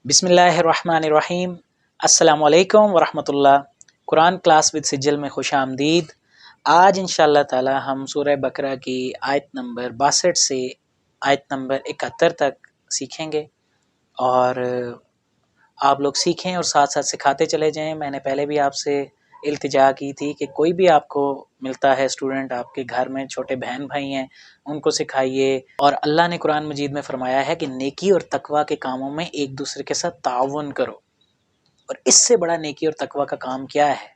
بسم اللہ الرحمن الرحیم۔ السلام علیکم ورحمۃ اللہ۔ قرآن کلاس ود سجل میں خوش آمدید۔ آج انشاءاللہ تعالی ہم سورہ بقرہ کی آیت نمبر 62 سے آیت نمبر 71 تک سیکھیں گے، اور آپ لوگ سیکھیں اور ساتھ ساتھ سکھاتے چلے جائیں۔ میں نے پہلے بھی آپ سے التجا کی تھی کہ کوئی بھی آپ کو ملتا ہے اسٹوڈنٹ آپ کے گھر میں، چھوٹے بہن بھائی ہیں، ان کو سکھائیے۔ اور اللہ نے قرآن مجید میں فرمایا ہے کہ نیکی اور تقوی کے کاموں میں ایک دوسرے کے ساتھ تعاون کرو، اور اس سے بڑا نیکی اور تقوی کا کام کیا ہے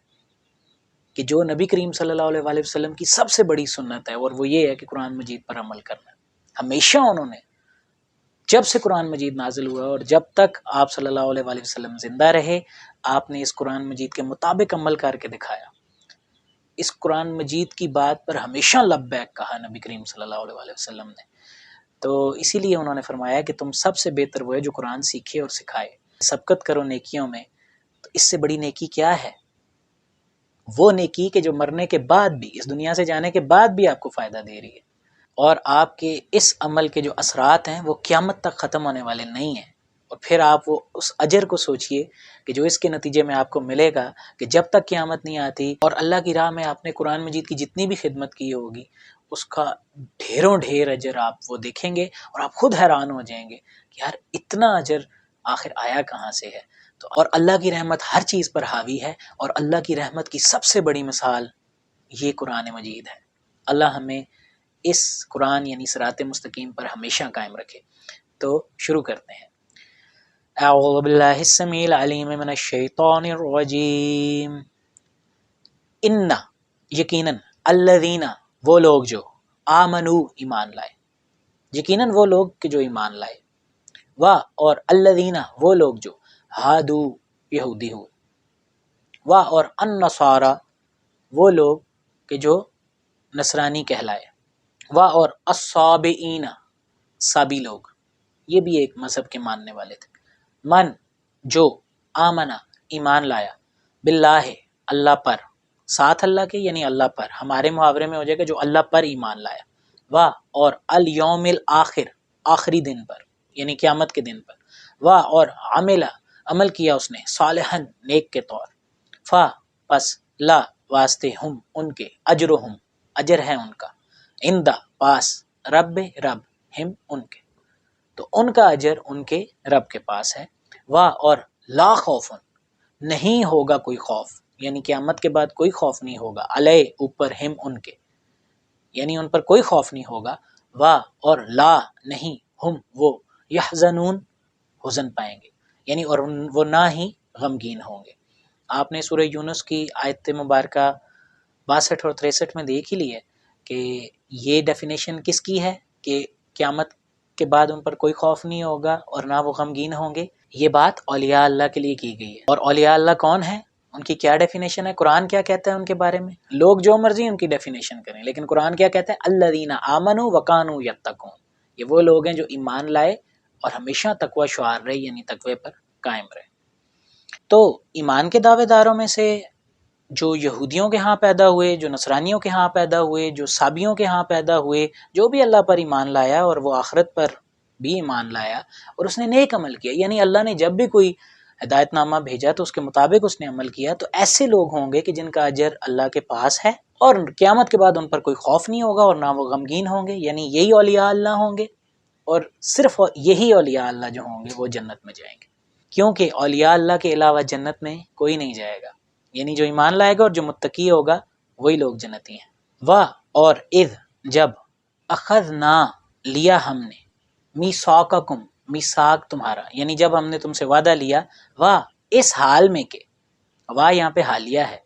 کہ جو نبی کریم صلی اللہ علیہ وآلہ وسلم کی سب سے بڑی سنت ہے، اور وہ یہ ہے کہ قرآن مجید پر عمل کرنا۔ ہمیشہ انہوں نے، جب سے قرآن مجید نازل ہوا اور جب تک آپ صلی اللہ علیہ وآلہ وسلم زندہ رہے، آپ نے اس قرآن مجید کے مطابق عمل کر کے دکھایا۔ اس قرآن مجید کی بات پر ہمیشہ لبیک کہا نبی کریم صلی اللہ علیہ وآلہ وسلم نے۔ تو اسی لیے انہوں نے فرمایا کہ تم سب سے بہتر وہ ہے جو قرآن سیکھے اور سکھائے۔ سبقت کرو نیکیوں میں، تو اس سے بڑی نیکی کیا ہے؟ وہ نیکی کہ جو مرنے کے بعد بھی، اس دنیا سے جانے کے بعد بھی آپ کو فائدہ دے رہی ہے، اور آپ کے اس عمل کے جو اثرات ہیں وہ قیامت تک ختم ہونے والے نہیں ہیں۔ اور پھر آپ وہ اس اجر کو سوچئے کہ جو اس کے نتیجے میں آپ کو ملے گا، کہ جب تک قیامت نہیں آتی اور اللہ کی راہ میں آپ نے قرآن مجید کی جتنی بھی خدمت کی ہوگی، اس کا ڈھیروں ڈھیر اجر آپ وہ دیکھیں گے، اور آپ خود حیران ہو جائیں گے کہ یار اتنا اجر آخر آیا کہاں سے ہے۔ تو اور اللہ کی رحمت ہر چیز پر حاوی ہے، اور اللہ کی رحمت کی سب سے بڑی مثال یہ قرآن مجید ہے۔ اللہ ہمیں اس قرآن یعنی صراط مستقیم پر ہمیشہ قائم رکھے۔ تو شروع کرتے ہیں۔ اعوذ باللہ السمیع العلیم من الشیطان الرجیم۔ ان یقیناً، الذین وہ لوگ جو، آمنو ایمان لائے، یقیناً وہ لوگ کہ جو ایمان لائے، و اور الذین وہ لوگ جو، ہادو یہودی ہوئے، و اور النصارى وہ لوگ کہ جو نصرانی کہلائے، و اور الصابئین سابی لوگ، یہ بھی ایک مذہب کے ماننے والے تھے۔ من جو، آمنا ایمان لایا، باللہ اللہ پر، ساتھ اللہ کے یعنی اللہ پر، ہمارے محاورے میں ہو جائے گا جو اللہ پر ایمان لایا، و اور الیوم الاخر آخری دن پر یعنی قیامت کے دن پر، و اور عمل کیا اس نے صالحاً نیک کے طور، فا پس لا واسطے ہم ان کے، اجرہم اجر ہے ان کا، عندہ پاس، رب ہم ان کے، تو ان کا اجر ان کے رب کے پاس ہے۔ وا اور لا خوف نہیں ہوگا کوئی خوف، یعنی قیامت کے بعد کوئی خوف نہیں ہوگا، علیہ اوپر، ہم ان کے یعنی ان پر کوئی خوف نہیں ہوگا، وا اور لا نہیں، ہم وہ، یحزنون حزن پائیں گے، یعنی اور وہ نہ ہی غمگین ہوں گے۔ آپ نے سورہ یونس کی آیت مبارکہ 62 اور 63 میں دیکھ ہی لی ہے کہ یہ ڈیفینیشن کس کی ہے کہ قیامت کے بعد ان پر کوئی خوف نہیں ہوگا اور نہ وہ غمگین ہوں گے۔ یہ بات اولیاء اللہ کے لیے کی گئی ہے، اور اولیاء اللہ کون ہیں، ان کی کیا ڈیفینیشن ہے، قرآن کیا کہتا ہے ان کے بارے میں؟ لوگ جو مرضی ان کی ڈیفینیشن کریں، لیکن قرآن کیا کہتا ہے؟ الذین آمنوا وکانوا یتقون، یہ وہ لوگ ہیں جو ایمان لائے اور ہمیشہ تقوی شعار رہے، یعنی تقوی پر قائم رہے۔ تو ایمان کے دعوے داروں میں سے جو یہودیوں کے ہاں پیدا ہوئے، جو نصرانیوں کے ہاں پیدا ہوئے، جو سابیوں کے ہاں پیدا ہوئے، جو بھی اللہ پر ایمان لایا اور وہ آخرت پر بھی ایمان لایا اور اس نے نیک عمل کیا، یعنی اللہ نے جب بھی کوئی ہدایت نامہ بھیجا تو اس کے مطابق اس نے عمل کیا، تو ایسے لوگ ہوں گے کہ جن کا اجر اللہ کے پاس ہے، اور قیامت کے بعد ان پر کوئی خوف نہیں ہوگا اور نہ وہ غمگین ہوں گے، یعنی یہی اولیاء اللہ ہوں گے، اور صرف یہی اولیاء اللہ جو ہوں گے وہ جنت میں جائیں گے، کیونکہ اولیاء اللہ کے علاوہ جنت میں کوئی نہیں جائے گا، یعنی جو ایمان لائے گا اور جو متقی ہوگا وہی لوگ جنتی ہیں۔ واہ اور اذ جب، اخذنا لیا ہم نے، میثاقکم میثاق تمہارا، یعنی جب ہم نے تم سے وعدہ لیا، واہ اس حال میں کہ، واہ یہاں پہ حالیہ ہے،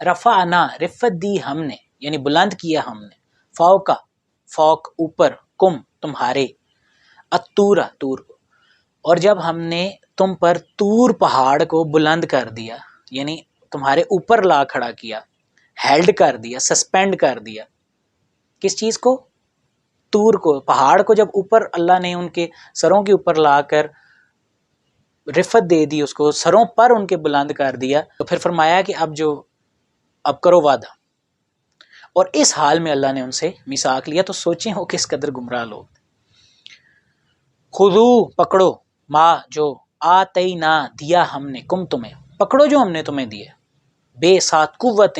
رفعنا رفت دی ہم نے یعنی بلند کیا ہم نے، فوقا فوق اوپر، کم تمہارے، الطور طور کو، اور جب ہم نے تم پر طور پہاڑ کو بلند کر دیا، یعنی تمہارے اوپر لا کھڑا کیا، ہیلڈ کر دیا، سسپینڈ کر دیا، کس چیز کو؟ طور کو، پہاڑ کو جب اوپر اللہ نے ان کے سروں کے اوپر لا کر رفت دے دی، اس کو سروں پر ان کے بلند کر دیا، تو پھر فرمایا کہ اب کرو وعدہ، اور اس حال میں اللہ نے ان سے میثاق لیا، تو سوچیں وہ کس قدر گمراہ لوگ تھے۔ خذو پکڑو، ما جو، آتینا دیا ہم نے، کم تمہیں پکڑو جو ہم نے تمہیں دیے، بے ساتھ قوت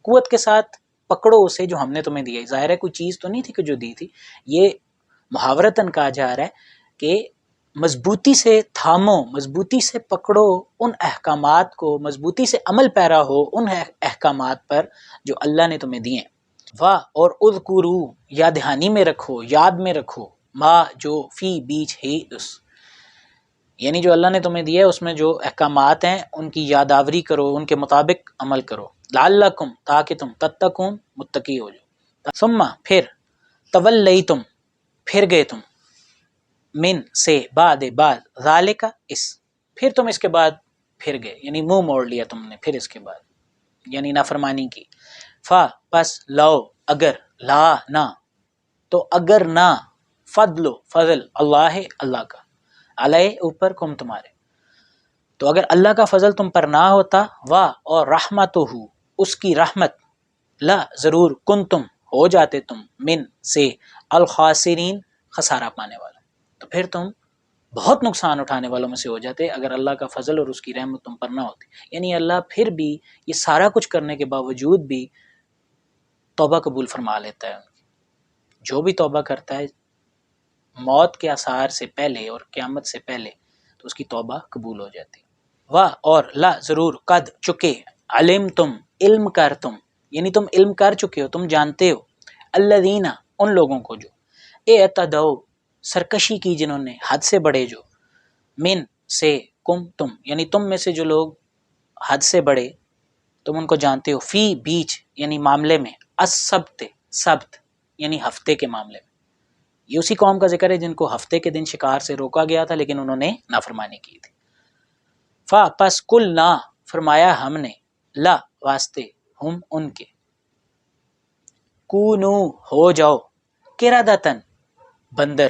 قوت کے ساتھ پکڑو اسے جو ہم نے تمہیں دیا. ظاہر ہے کوئی چیز تو نہیں تھی کہ جو دی تھی، یہ محاورتاً کہا جا رہا ہے کہ مضبوطی سے تھامو، مضبوطی سے پکڑو ان احکامات کو، مضبوطی سے عمل پیرا ہو ان احکامات پر جو اللہ نے تمہیں دیے. واہ اور اذکرو یا دہانی میں رکھو، یاد میں رکھو، ما جو فی بیچ ہے اس، یعنی جو اللہ نے تمہیں دیا ہے اس میں جو احکامات ہیں ان کی یاداوری کرو، ان کے مطابق عمل کرو. لعلکم تاکہ تم تتقون متقی ہو جاؤ. ثم پھر تولیتم پھر گئے تم، من سے بعد ذالک اس، پھر تم اس کے بعد پھر گئے، یعنی منہ موڑ لیا تم نے پھر اس کے بعد، یعنی نافرمانی کی. فا پس لو اگر، لا نہ تو اگر نہ، فضل اللہ کا، علیہ اوپر، کم تمہارے، تو اگر اللہ کا فضل تم پر نہ ہوتا، واہ اور رحمتہ اس کی رحمت، لا ضرور کن تم ہو جاتے تم، من سے الخاسرین خسارہ پانے والا، تو پھر تم بہت نقصان اٹھانے والوں میں سے ہو جاتے اگر اللہ کا فضل اور اس کی رحمت تم پر نہ ہوتی. یعنی اللہ پھر بھی یہ سارا کچھ کرنے کے باوجود بھی توبہ قبول فرما لیتا ہے. جو بھی توبہ کرتا ہے موت کے آثار سے پہلے اور قیامت سے پہلے تو اس کی توبہ قبول ہو جاتی. واہ اور لا ضرور، قد چکے، علم تم علم کر تم، یعنی تم علم کر چکے ہو، تم جانتے ہو، الذین ان لوگوں کو جو اعتدوا سرکشی کی جنہوں نے، حد سے بڑھے جو، من سے کم تم، یعنی تم میں سے جو لوگ حد سے بڑھے تم ان کو جانتے ہو، فی بیچ یعنی معاملے میں، السبت سبت یعنی ہفتے کے معاملے میں. یہ اسی قوم کا ذکر ہے جن کو ہفتے کے دن شکار سے روکا گیا تھا لیکن انہوں نے نافرمانی کی تھی. فا پس کل نہ فرمایا ہم نے، لا واسطے، ہم ان کے، کونو ہو جاؤ، قردۃً بندر،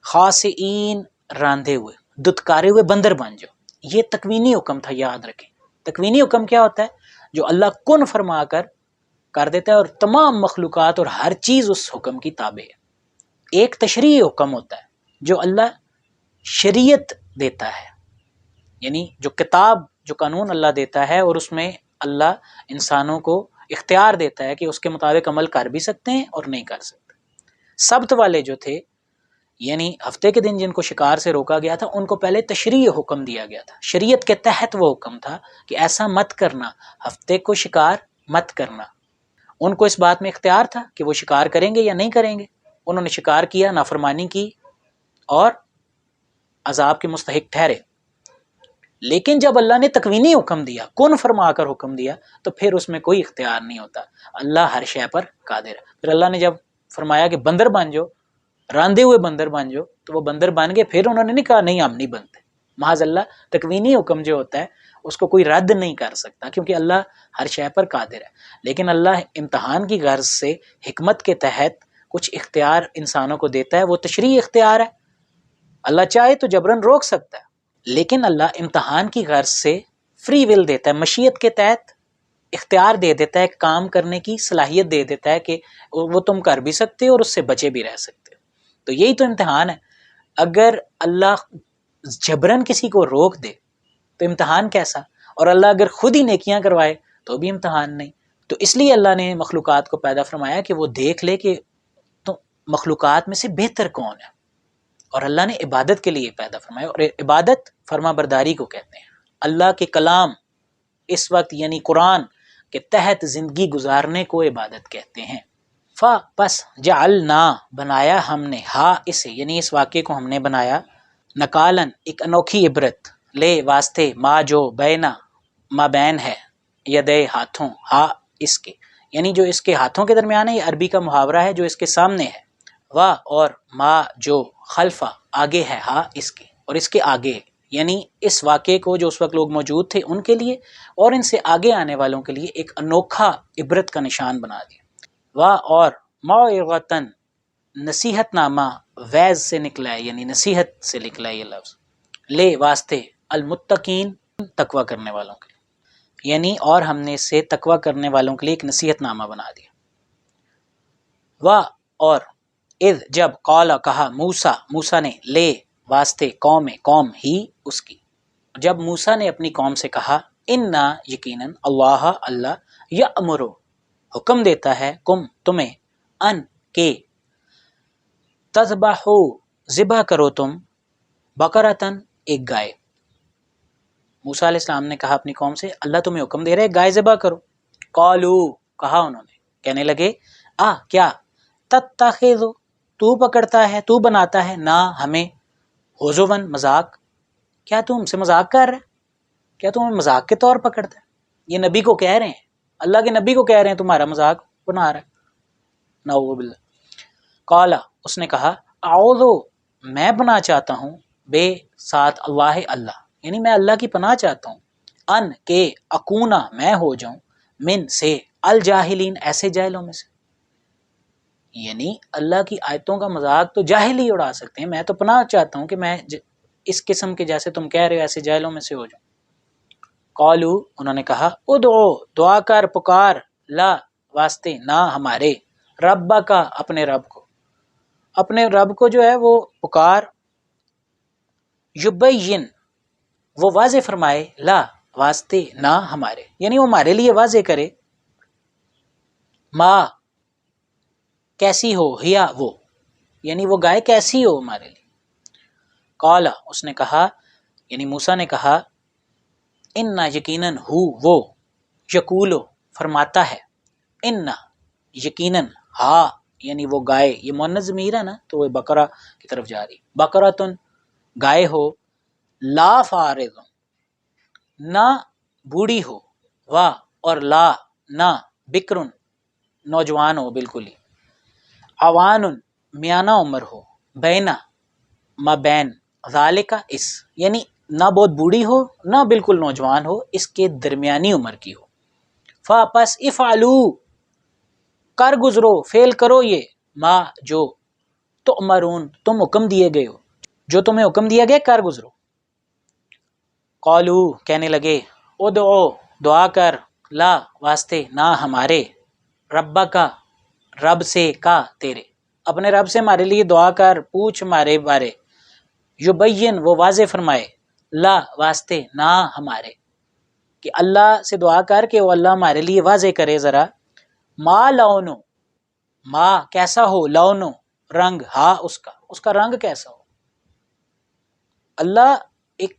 خاسئین راندھے ہوئے، دتکارے ہوئے بندر بن جاؤ. یہ تکوینی حکم تھا، یاد رکھیں. تکوینی حکم کیا ہوتا ہے؟ جو اللہ کن فرما کر دیتا ہے اور تمام مخلوقات اور ہر چیز اس حکم کی تابع ہے. ایک تشریعی حکم ہوتا ہے جو اللہ شریعت دیتا ہے، یعنی جو کتاب، جو قانون اللہ دیتا ہے اور اس میں اللہ انسانوں کو اختیار دیتا ہے کہ اس کے مطابق عمل کر بھی سکتے ہیں اور نہیں کر سکتے. سبت والے جو تھے یعنی ہفتے کے دن جن کو شکار سے روکا گیا تھا ان کو پہلے تشریعی حکم دیا گیا تھا، شریعت کے تحت وہ حکم تھا کہ ایسا مت کرنا، ہفتے کو شکار مت کرنا. ان کو اس بات میں اختیار تھا کہ وہ شکار کریں گے یا نہیں کریں گے. انہوں نے شکار کیا، نافرمانی کی اور عذاب کے مستحق ٹھہرے. لیکن جب اللہ نے تکوینی حکم دیا، کن فرما کر حکم دیا، تو پھر اس میں کوئی اختیار نہیں ہوتا. اللہ ہر شے پر قادر ہے. پھر اللہ نے جب فرمایا کہ بندر بن جاؤ، راندے ہوئے بندر بن جاؤ، تو وہ بندر بن گئے. پھر انہوں نے نہیں کہا نہیں ہم نہیں بنتے. محض اللہ تکوینی حکم جو ہوتا ہے اس کو کوئی رد نہیں کر سکتا کیونکہ اللہ ہر شے پر قادر ہے. لیکن اللہ امتحان کی غرض سے حکمت کے تحت کچھ اختیار انسانوں کو دیتا ہے، وہ تشریعی اختیار ہے. اللہ چاہے تو جبراً روک سکتا ہے، لیکن اللہ امتحان کی غرض سے فری ول دیتا ہے، مشیت کے تحت اختیار دے دیتا ہے، کام کرنے کی صلاحیت دے دیتا ہے کہ وہ تم کر بھی سکتے ہو اور اس سے بچے بھی رہ سکتے ہو. تو یہی تو امتحان ہے. اگر اللہ جبراً کسی کو روک دے تو امتحان کیسا، اور اللہ اگر خود ہی نیکیاں کروائے تو بھی امتحان نہیں. تو اس لیے اللہ نے مخلوقات کو پیدا فرمایا کہ وہ دیکھ لے کہ تو مخلوقات میں سے بہتر کون ہے، اور اللہ نے عبادت کے لیے پیدا فرمایا، اور عبادت فرما برداری کو کہتے ہیں. اللہ کے کلام اس وقت یعنی قرآن کے تحت زندگی گزارنے کو عبادت کہتے ہیں. فا پس جعلنا بنایا ہم نے، ہا اسے یعنی اس واقعے کو ہم نے بنایا، نکالن ایک انوکھی عبرت، لے واسطے، ما جو بینا ما بین ہے، یدے ہاتھوں، ہا اس کے یعنی جو اس کے ہاتھوں کے درمیان ہے، یہ عربی کا محاورہ ہے جو اس کے سامنے ہے. وا اور ما جو خلفہ آگے ہے، ہا اس کے اور اس کے آگے، یعنی اس واقعے کو جو اس وقت لوگ موجود تھے ان کے لیے اور ان سے آگے آنے والوں کے لیے ایک انوکھا عبرت کا نشان بنا دیا. وا اور موعظۃً نصیحت نامہ، وعظ سے نکلا ہے یعنی نصیحت سے نکلا ہے یہ لفظ، لے واسطے، المتقین تقوی کرنے والوں کے لیے، یعنی اور ہم نے اسے تقوی کرنے والوں کے لیے ایک نصیحت نامہ بنا دیا. وا اور اذ جب قال کہا، موسیٰ نے، لے واسطے قوم ہی اس کی. جب موسیٰ نے اپنی قوم سے کہا انا یقیناً اللہ یأمر حکم دیتا ہے تمہیں ان کے تذبحوا ذبح کرو تم بقرۃ ایک گائے. موسیٰ علیہ السلام نے کہا اپنی قوم سے اللہ تمہیں حکم دے رہے گائے ذبح کرو. قالو کہا انہوں نے, کہنے لگے کیا تتخذ تو پکڑتا ہے تو بناتا ہے نہ ہمیں حضون مذاق, کیا تو ہم سے مذاق کر رہا ہے, کیا تم ہمیں مذاق کے طور پکڑتا ہے. یہ نبی کو کہہ رہے ہیں, اللہ کے نبی کو کہہ رہے ہیں تمہارا مذاق بنا رہا ہے. نعوذ باللہ. قالا اس نے کہا اعوذ میں پناہ چاہتا ہوں بے ساتھ اللہ یعنی میں اللہ کی پناہ چاہتا ہوں ان کے اکونا میں ہو جاؤں من سے الجاہلین ایسے جاہلوں میں سے. یعنی اللہ کی آیتوں کا مذاق تو جاہل ہی اڑا سکتے ہیں, میں تو پناہ چاہتا ہوں کہ میں اس قسم کے جیسے تم کہہ رہے ہو ایسے جاہلوں میں سے ہو جاؤں. قالو انہوں نے کہا ادعو دعا کر پکار لا واسطے نہ ہمارے رب کا اپنے رب کو جو ہے وہ پکار یبین وہ واضح فرمائے لا واسطے نہ ہمارے یعنی وہ ہمارے لیے واضح کرے ما کیسی ہو ہیا وہ یعنی وہ گائے کیسی ہو ہمارے لیے. قالا اس نے کہا یعنی موسیٰ نے کہا انا یقیناً وہ یقولو فرماتا ہے انا یقیناً ہاں یعنی وہ گائے یہ مؤنث ضمیر ہے نا تو وہ بقرہ کی طرف جا رہی. بقرۃن گائے ہو لا فارض نہ بوڑھی ہو وا اور لا نہ بکرن نوجوان ہو بالکل ہی عوان میانہ عمر ہو بینا مابین ذالک اس یعنی نہ بہت بوڑھی ہو نہ بالکل نوجوان ہو اس کے درمیانی عمر کی ہو. فاپس افعلو کر گزرو فعل کرو یہ ما جو تؤمرون تم حکم دیے گئے ہو جو تمہیں حکم دیا گیا کر گزرو. قالو کہنے لگے ادعو دعا کر لا واسطے نہ ہمارے رب کا رب سے کا تیرے اپنے رب سے ہمارے لیے دعا کر پوچھ ہمارے بارے یبین وہ واضح فرمائے لا واسطے نہ ہمارے کہ اللہ سے دعا کر کے وہ اللہ ہمارے لیے واضح کرے ذرا ما لونو ما کیسا ہو لونو رنگ ہا اس کا رنگ کیسا ہو. اللہ ایک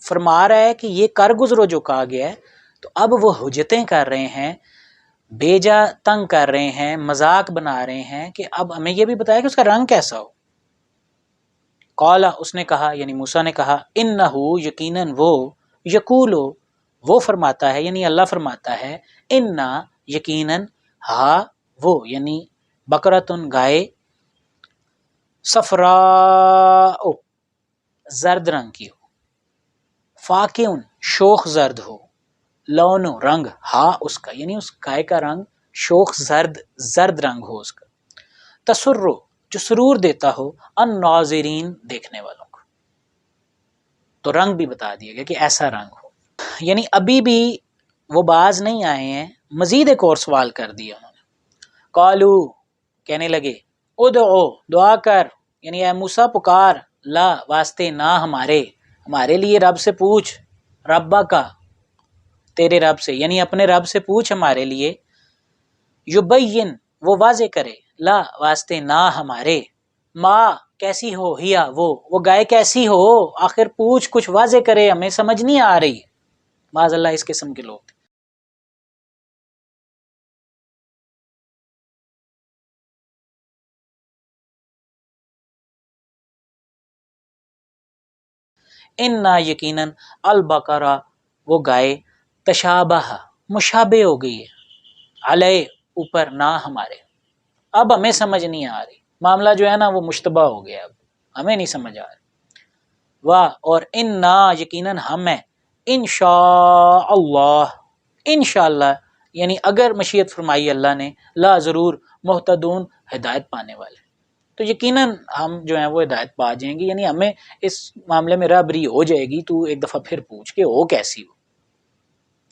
فرما رہا ہے کہ یہ کر گزرو جو کہا گیا ہے تو اب وہ حجتیں کر رہے ہیں بیجا تنگ کر رہے ہیں مذاق بنا رہے ہیں کہ اب ہمیں یہ بھی بتایا کہ اس کا رنگ کیسا ہو. قالا اس نے کہا یعنی موسیٰ نے کہا انہو یقیناً وہ یقولو وہ فرماتا ہے یعنی اللہ فرماتا ہے انا یقیناً ہاں وہ یعنی بقرۃن گائے صفراء زرد رنگ کی ہو فاقعن شوخ زرد ہو لونو رنگ ہاں اس کا یعنی اس گائے کا رنگ شوخ زرد رنگ ہو اس کا تسرو جو سرور دیتا ہو ان ناظرین دیکھنے والوں کو. تو رنگ بھی بتا دیا گیا کہ ایسا رنگ ہو. یعنی ابھی بھی وہ باز نہیں آئے ہیں مزید ایک اور سوال کر دیا انہوں نے. قالو کہنے لگے ادعو دعا کر یعنی اے موسیٰ پکار لا واسطے نہ ہمارے لیے رب سے پوچھ ربا کا تیرے رب سے یعنی اپنے رب سے پوچھ ہمارے لیے یبین وہ واضح کرے لا واسطے نہ ہمارے ما کیسی ہو ہیا وہ گائے کیسی ہو آخر پوچھ کچھ واضح کرے ہمیں سمجھ نہیں آ رہی. معاذ اللہ اس قسم کے لوگ انا یقیناً البقرہ وہ گائے تشابہ مشابہ ہو گئی ہے علیہ اوپر نہ ہمارے اب ہمیں سمجھ نہیں آ رہی معاملہ جو ہے نا وہ مشتبہ ہو گیا اب ہمیں نہیں سمجھ آ رہی. واہ اور انا یقیناً ہم ہیں انشاء اللہ یعنی اگر مشیت فرمائی اللہ نے لا ضرور محتدون ہدایت پانے والے تو یقیناً ہم جو ہیں وہ ہدایت پا جائیں گے یعنی ہمیں اس معاملے میں رہبری ہو جائے گی. تو ایک دفعہ پھر پوچھ کہ وہ کیسی ہو.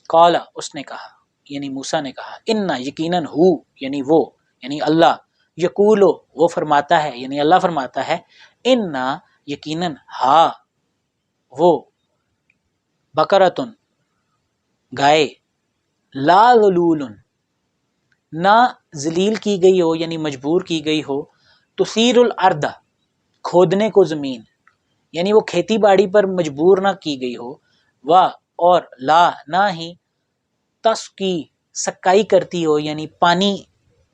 قالا اس نے کہا یعنی موسیٰ نے کہا انا یقیناً ہو یعنی وہ یعنی اللہ یقولو وہ فرماتا ہے یعنی اللہ فرماتا ہے انا یقیناً ہاں وہ بقرتن گائے لا ذلول نہ ذلیل کی گئی ہو یعنی مجبور کی گئی ہو، تثیر الارض کھودنے کو زمین، یعنی وہ کھیتی باڑی پر مجبور نہ کی گئی ہو، وا اور لا نہ ہی تسقی سقائی کرتی ہو یعنی پانی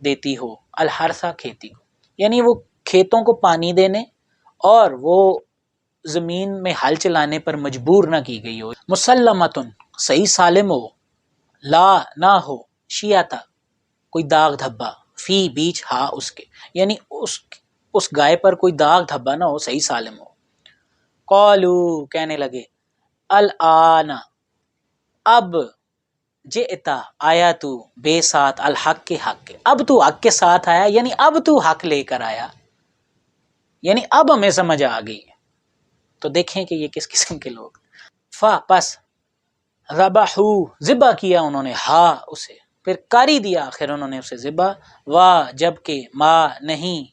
دیتی ہو، الحرثہ کھیتی کو، یعنی وہ کھیتوں کو پانی دینے اور وہ زمین میں ہل چلانے پر مجبور نہ کی گئی ہو، مسلمتن صحیح سالم ہو، لا نہ ہو شیعتا کوئی داغ دھبا، فی بیچ ہا اس کے، یعنی اس گائے پر کوئی داغ دھبا نہ ہو، صحیح سالم ہو۔ قالو کہنے لگے، الآن اب، جئتا آیا تو بے ساتھ الحق کے حق کے، اب تو حق کے ساتھ آیا یعنی اب تو حق لے کر آیا، یعنی اب ہمیں سمجھ آ گئی۔ تو دیکھیں کہ یہ کس قسم کے لوگ۔ فا پس ذبحو ذبح کیا انہوں نے، ہا اسے، پھر کر ہی دیا آخر انہوں نے اسے ذبح، واہ جبکہ ما نہیں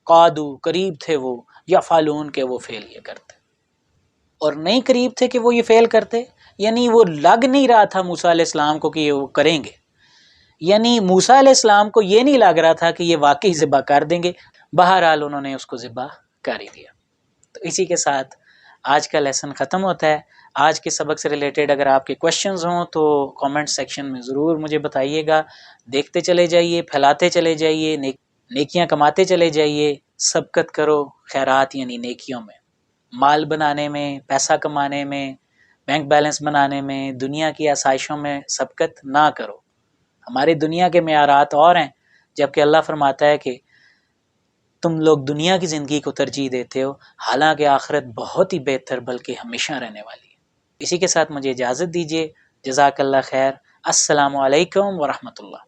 قادو قریب تھے وہ، یا فالون کے وہ فعل یہ کرتے، اور نہیں قریب تھے کہ وہ یہ فعل کرتے، یعنی وہ لگ نہیں رہا تھا موسیٰ علیہ السلام کو کہ یہ وہ کریں گے، یعنی موسیٰ علیہ السلام کو یہ نہیں لگ رہا تھا کہ یہ واقعی ذبح کر دیں گے، بہرحال انہوں نے اس کو ذبح کر ہی دیا۔ تو اسی کے ساتھ آج کا لیسن ختم ہوتا ہے۔ آج کے سبق سے ریلیٹڈ اگر آپ کے کویشچنز ہوں تو کامنٹ سیکشن میں ضرور مجھے بتائیے گا۔ دیکھتے چلے جائیے، پھیلاتے چلے جائیے، نیکیاں کماتے چلے جائیے، سبقت کرو خیرات یعنی نیکیوں میں، مال بنانے میں، پیسہ کمانے میں، بینک بیلنس بنانے میں، دنیا کی آسائشوں میں سبقت نہ کرو۔ ہمارے دنیا کے معیارات اور ہیں، جبکہ اللہ فرماتا ہے کہ تم لوگ دنیا کی زندگی کو ترجیح دیتے ہو، حالانکہ آخرت بہت ہی بہتر بلکہ ہمیشہ رہنے والی ہے۔ اسی کے ساتھ مجھے اجازت دیجیے، جزاک اللہ خیر، السلام علیکم ورحمۃ اللہ۔